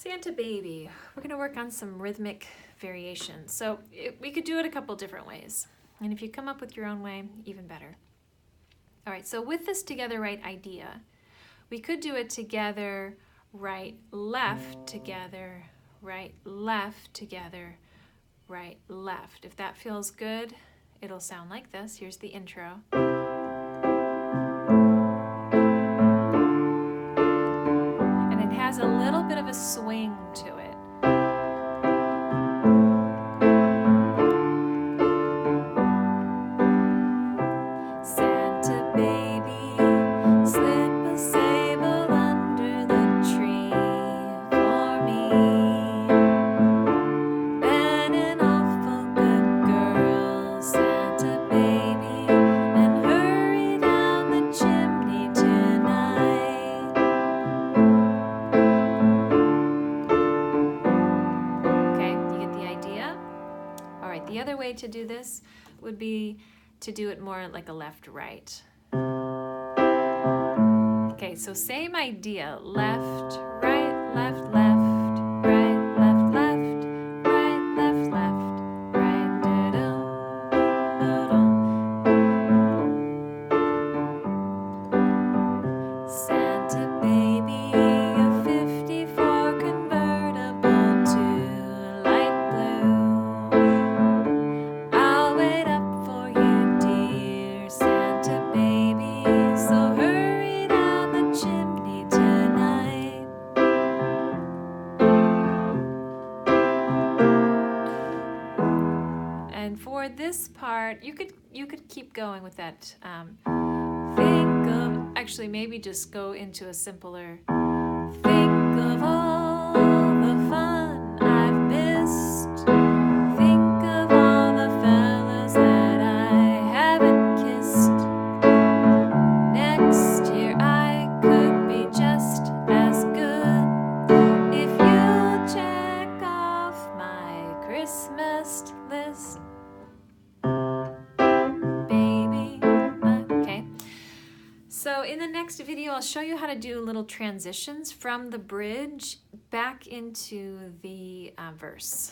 Santa Baby. We're gonna work on some rhythmic variations. So we could do it a couple different ways. And if you come up with your own way, even better. All right, so with this together right idea, we could do it together, right, left, together, right, left, together, right, left. If that feels good, it'll sound like this. Here's the intro. And it has a little bit of a swing to it. Santa baby, slip a sable under the tree for me. Been an awful good girl, Santa baby, and hurry down the chimney tonight. Okay, you get the idea? All right, the other way to do this would be to do it more like a left-right. Okay, so same idea, left, right, left, left, right, left, left, right, left, left, right, da-dum, da-dum. Santa baby, a 54 convertible to light blue. I'll wait up for you, dear Santa baby, so hurry down the chimney tonight. And for this part, you could keep going with that. Think of, actually maybe just go into a simpler. Think of all the fun I've missed. Think of all the fellas that I haven't kissed. Next year I could be just as good if you'll check off my Christmas list. Baby, okay. So in the next video, I'll show you how to do little transitions from the bridge back into the verse.